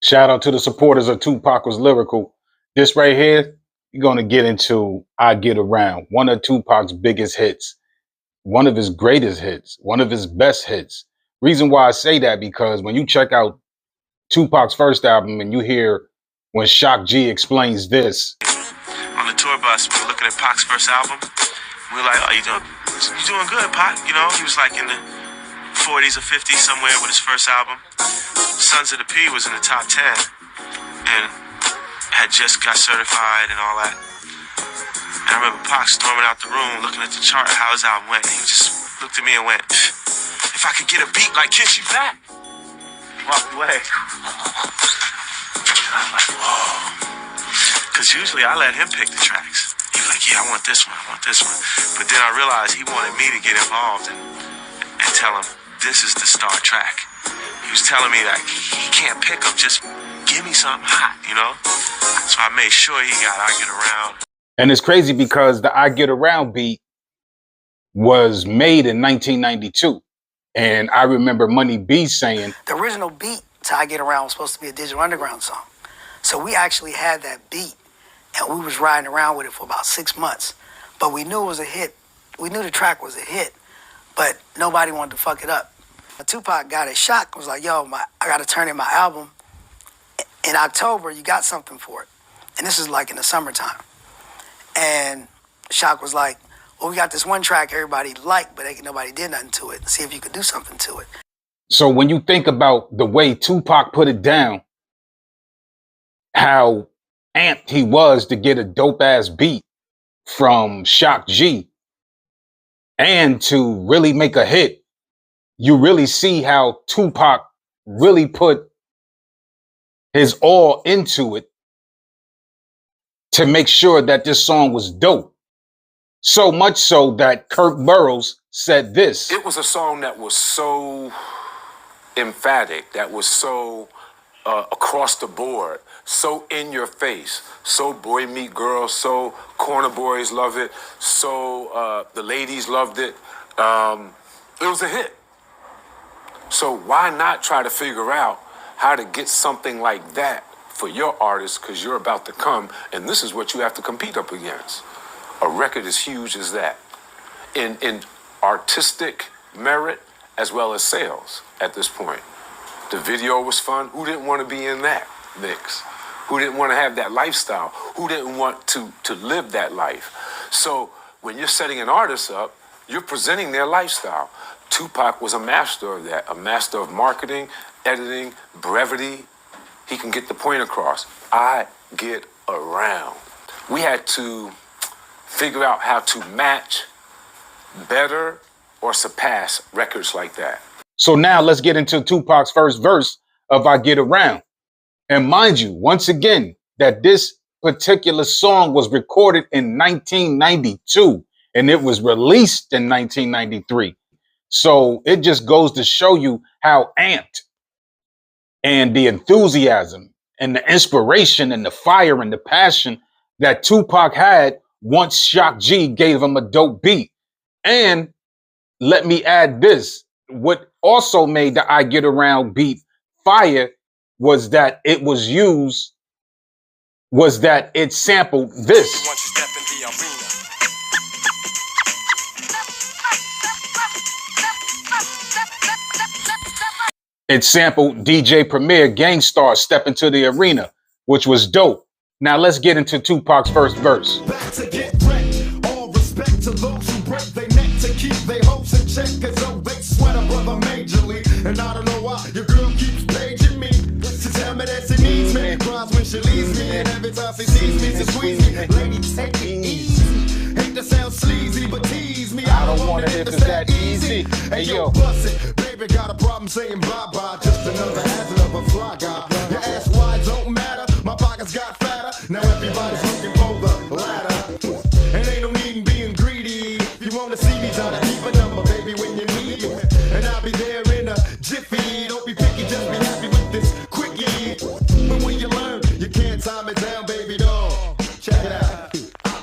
Shout out to the supporters of Tupac Was Lyrical. This right here, you're going to get into I Get Around, one of Tupac's biggest hits, one of his greatest hits, one of his best hits. Reason why I say that, because when you check out Tupac's first album and you hear when Shock G explains this. On the tour bus, we were looking at Pac's first album. We were like, oh, you doing good, Pac. You know, he was like in the 40s or 50s somewhere with his first album. Sons of the P was in the top 10 and had just got certified and all that. And I remember Pac storming out the room looking at the chart how his album went. And he just looked at me and went, if I could get a beat like Kiss You Back. Walked away. I was like, whoa. Because usually I let him pick the tracks. He was like, yeah, I want this one, I want this one. But then I realized he wanted me to get involved and tell him, this is the star track. He was telling me that he can't pick them, just give me something hot, you know? So I made sure he got I Get Around. And it's crazy because the I Get Around beat was made in 1992. And I remember Money B saying, the original beat to I Get Around was supposed to be a Digital Underground song. So we actually had that beat and we was riding around with it for about 6 months. But we knew it was a hit. We knew the track was a hit, but nobody wanted to fuck it up. Tupac got it. Shock was like, yo, I got to turn in my album. In October, you got something for it. And this is like in the summertime. And Shock was like, well, we got this one track everybody liked, but nobody did nothing to it. See if you could do something to it. So when you think about the way Tupac put it down, how amped he was to get a dope ass beat from Shock G and to really make a hit, you really see how Tupac really put his all into it to make sure that this song was dope. So much so that Kirk Burroughs said this. It was a song that was so emphatic, that was so across the board, so in your face, so boy meet girl, so corner boys love it, so the ladies loved it. It was a hit. So why not try to figure out how to get something like that for your artist, because you're about to come, and this is what you have to compete up against. A record as huge as that. In artistic merit as well as sales at this point. The video was fun. Who didn't want to be in that mix? Who didn't want to have that lifestyle? Who didn't want to live that life? So when you're setting an artist up, you're presenting their lifestyle. Tupac was a master of that, a master of marketing, editing, brevity. He can get the point across. I get around. We had to figure out how to match better or surpass records like that. So now let's get into Tupac's first verse of I Get Around. And mind you, once again, that this particular song was recorded in 1992 and it was released in 1993. So it just goes to show you how amped and the enthusiasm and the inspiration and the fire and the passion that Tupac had once Shock G gave him a dope beat. And let me add this. What also made the I Get Around beat fire was that it was used, was that it sampled this. Once you step in the arena. It sampled DJ Premier Gangstar Step Into the Arena, which was dope. Now let's get into Tupac's first verse. Back to get wrecked. All respect to those who break their neck to keep their hopes in check. Cause though they sweat a brother majorly. And I don't know why your girl keeps paging me to tell me that she needs me. Cries when she leaves me. And every time she sees me, she squeeze me. Lady, take it easy. Hate to sound sleazy, but tease me. I don't want it if it's that easy. Hey yo, bust it. Baby got a problem saying bye-bye. Just another hazard of a fly guy. Your ass wide don't matter. My pockets got fatter. Now everybody's looking for the ladder. And ain't no need in being greedy. If you want to see me, try to keep a number, baby, when you need it. And I'll be there in a jiffy. Don't be picky, just be happy with this quickie. But when you learn, you can't time it down, baby doll. Check it out.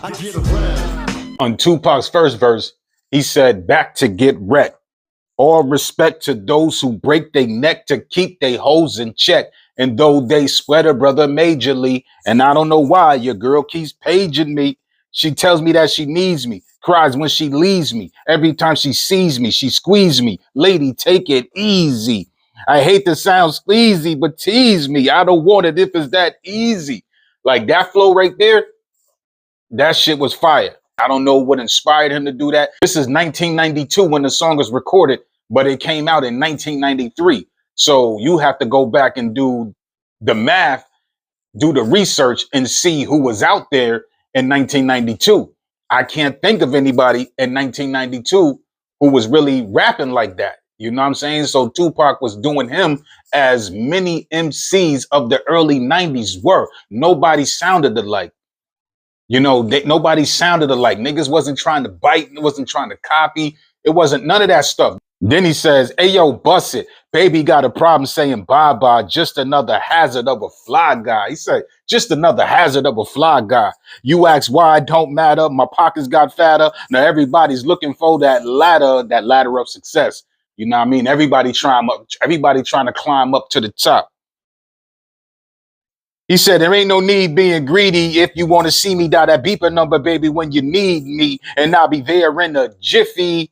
I get around. On Tupac's first verse, he said, back to get wrecked. All respect to those who break their neck to keep their hoes in check. And though they sweat a brother majorly, and I don't know why your girl keeps paging me. She tells me that she needs me, cries when she leaves me. Every time she sees me, she squeezes me. Lady, take it easy. I hate to sound sleazy, but tease me. I don't want it if it's that easy. Like that flow right there, that shit was fire. I don't know what inspired him to do that. This is 1992 when the song was recorded, but it came out in 1993. So you have to go back and do the math, do the research, and see who was out there in 1992. I can't think of anybody in 1992 who was really rapping like that. You know what I'm saying? So Tupac was doing him as many MCs of the early 90s were. Nobody sounded alike. You know, nobody sounded alike. Niggas wasn't trying to bite, wasn't trying to copy. It wasn't none of that stuff. Then he says, hey, yo, bust it. Baby got a problem saying bye-bye. Just another hazard of a fly guy. He said, just another hazard of a fly guy. You ask why it don't matter. My pockets got fatter. Now everybody's looking for that ladder of success. You know what I mean? Everybody trying to climb up to the top. He said, there ain't no need being greedy. If you want to see me, dial that beeper number, baby, when you need me. And I'll be there in a jiffy.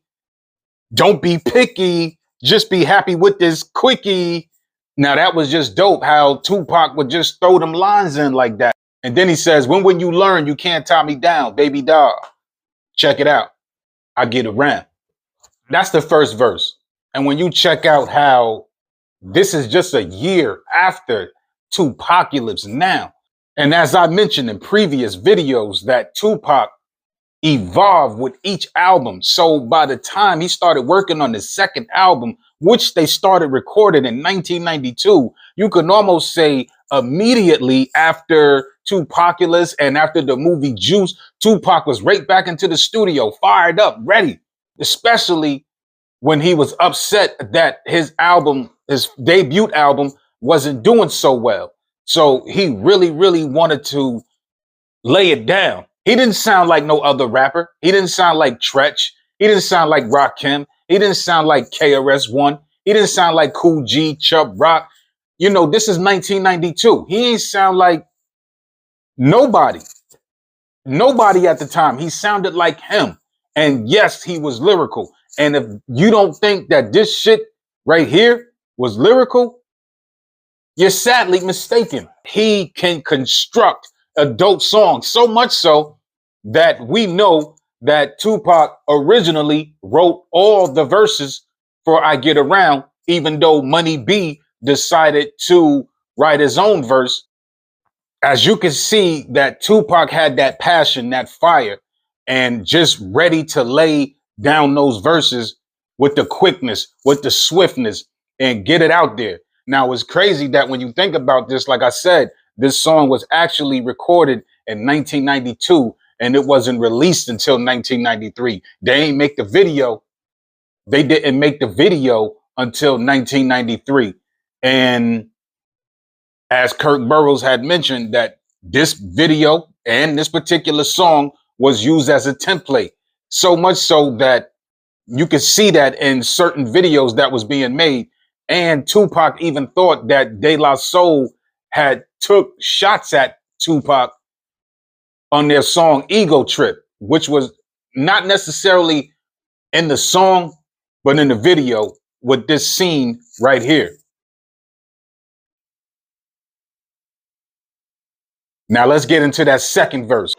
Don't be picky. Just be happy with this quickie. Now, that was just dope how Tupac would just throw them lines in like that. And then he says, when you learn, you can't tie me down, baby doll. Check it out. I get around. That's the first verse. And when you check out how this is just a year after Tupacalypse now. And as I mentioned in previous videos, that Tupac evolved with each album. So by the time he started working on the second album, which they started recording in 1992, you can almost say immediately after Tupacalypse and after the movie Juice, Tupac was right back into the studio, fired up, ready, especially when he was upset that his debut album wasn't doing so well. So he really, really wanted to lay it down. He didn't sound like no other rapper. He didn't sound like Tretch. He didn't sound like Rakim. He didn't sound like KRS-One. He didn't sound like Cool G, Chubb Rock. You know, this is 1992. He ain't sound like nobody. Nobody at the time. He sounded like him. And yes, he was lyrical. And if you don't think that this shit right here was lyrical, you're sadly mistaken. He can construct a dope song, so much so that we know that Tupac originally wrote all the verses for I Get Around, even though Money B decided to write his own verse. As you can see that Tupac had that passion, that fire, and just ready to lay down those verses with the quickness, with the swiftness, and get it out there. Now, it's crazy that when you think about this, like I said, this song was actually recorded in 1992 and it wasn't released until 1993. They ain't make the video. They didn't make the video until 1993. And as Kirk Burroughs had mentioned, that this video and this particular song was used as a template. So much so that you could see that in certain videos that was being made. And Tupac even thought that De La Soul had took shots at Tupac on their song Ego Trip, which was not necessarily in the song, but in the video with this scene right here. Now let's get into that second verse.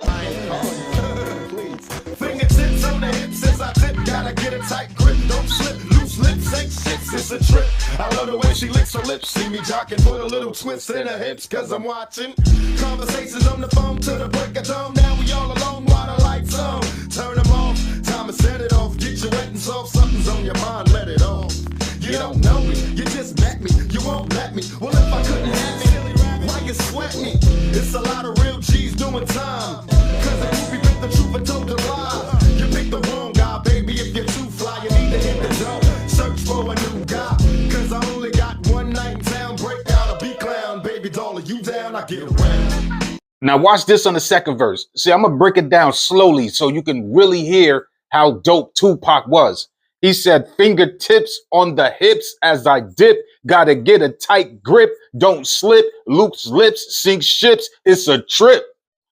Fingertips on the hips as I tip, gotta get a tight grip, don't slip, loose lips ain't shit, it's a trip. I love the way she licks her lips, see me jocking, put a little twist in her hips, cause I'm watching conversations on the phone to the break of dawn. Now we all alone while the lights on, turn them off, time to set it off, get you wet and soft, something's on your mind, let it off. You don't know me, you just met me, you won't let me, well if I couldn't have me, why you sweat me? It's a lot of real G's doing time, cause the movie picked the truth and told the lie. You picked the wrong guy, baby, if you're too fly, you need to hit the door, search for a new guy, cause I only got one night in town, break out a B-clown, baby doll, are you down, I get around. Now watch this on the second verse. See, I'm gonna break it down slowly so you can really hear how dope Tupac was. He said, fingertips on the hips as I dip. Gotta get a tight grip. Don't slip. Loop's lips, sink ships. It's a trip.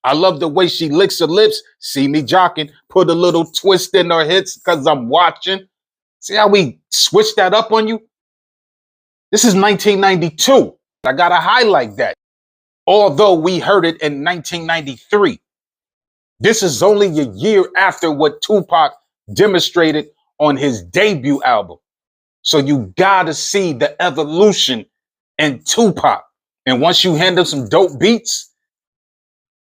I love the way she licks her lips. See me jocking. Put a little twist in her hips because I'm watching. See how we switched that up on you? This is 1992. I gotta highlight that. Although we heard it in 1993. This is only a year after what Tupac demonstrated on his debut album. So you gotta see the evolution in Tupac. And once you hand him some dope beats,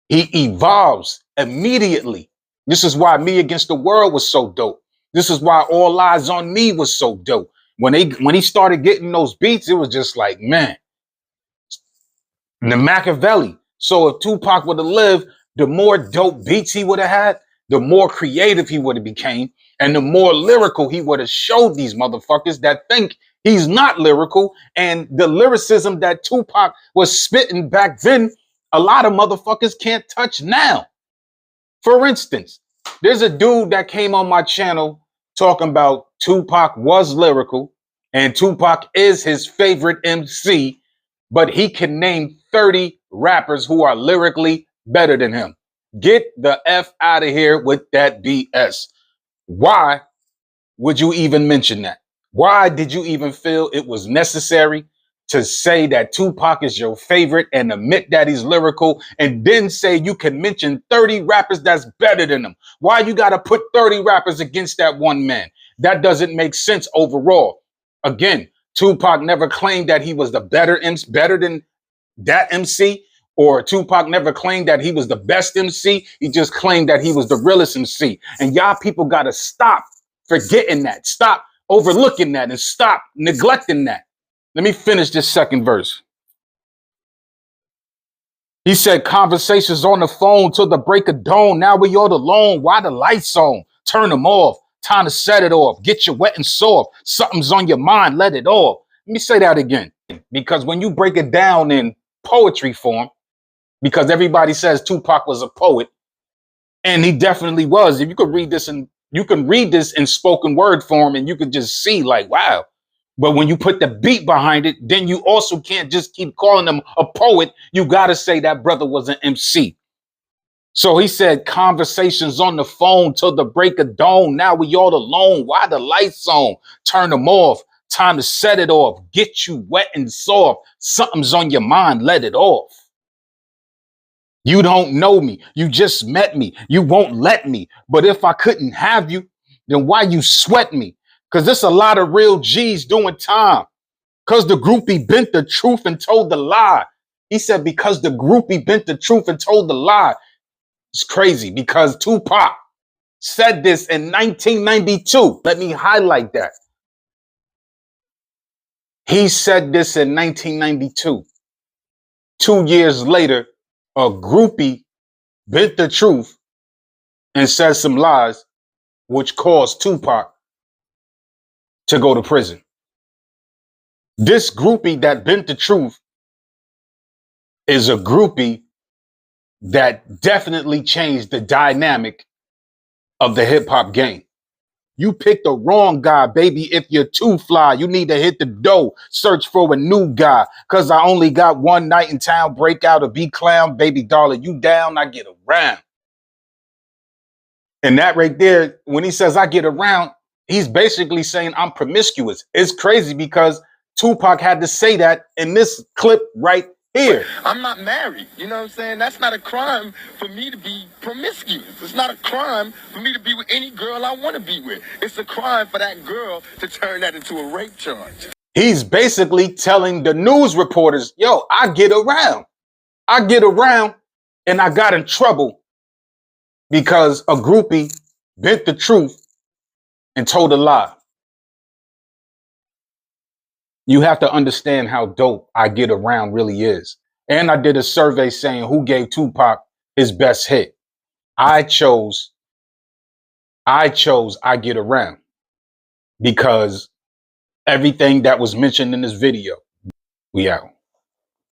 he evolves immediately. This is why Me Against the World was so dope. This is why All Eyes on Me was so dope. When he started getting those beats, it was just like, man, the Machiavelli. So if Tupac would have lived, the more dope beats he would have had, the more creative he would have became, and the more lyrical he would have showed these motherfuckers that think he's not lyrical. And the lyricism that Tupac was spitting back then, a lot of motherfuckers can't touch now. For instance, there's a dude that came on my channel talking about Tupac was lyrical and Tupac is his favorite MC, but he can name 30 rappers who are lyrically better than him. Get the F out of here with that BS. Why would you even mention that? Why did you even feel it was necessary to say that Tupac is your favorite and admit that he's lyrical and then say you can mention 30 rappers that's better than him? Why you got to put 30 rappers against that one man? That doesn't make sense overall. Again, Tupac never claimed that he was the better than that MC, or Tupac never claimed that he was the best MC. He just claimed that he was the realest MC. And y'all people got to stop forgetting that. Stop overlooking that and stop neglecting that. Let me finish this second verse. He said, conversations on the phone till the break of dawn. Now we all alone. Why the lights on? Turn them off. Time to set it off. Get you wet and soft. Something's on your mind. Let it off. Let me say that again. Because when you break it down in poetry form, because everybody says Tupac was a poet, and he definitely was. If you could read this in spoken word form, and you could just see like, wow. But when you put the beat behind it, then you also can't just keep calling him a poet. You got to say that brother was an MC. So he said, conversations on the phone till the break of dawn. Now we all alone. Why the lights on? Turn them off. Time to set it off. Get you wet and soft. Something's on your mind. Let it off. You don't know me. You just met me. You won't let me. But if I couldn't have you, then why you sweat me? Because there's a lot of real G's doing time. Because the groupie bent the truth and told the lie. He said, because the groupie bent the truth and told the lie. It's crazy because Tupac said this in 1992. Let me highlight that. He said this in 1992. 2 years later, a groupie bent the truth and said some lies, which caused Tupac to go to prison. This groupie that bent the truth is a groupie that definitely changed the dynamic of the hip hop game. You picked the wrong guy, baby. If you're too fly, you need to hit the dough. Search for a new guy. Cause I only got one night in town. Break out or be clown. Baby darling, you down, I get around. And that right there, when he says I get around, he's basically saying I'm promiscuous. It's crazy because Tupac had to say that in this clip right here. I'm not married. You know what I'm saying? That's not a crime for me to be promiscuous. It's not a crime for me to be with any girl I want to be with. It's a crime for that girl to turn that into a rape charge. He's basically telling the news reporters, yo, I get around. I get around, and I got in trouble because a groupie bent the truth and told a lie. You have to understand how dope I Get Around really is. And I did a survey saying who gave Tupac his best hit. I chose I Get Around because everything that was mentioned in this video, we out.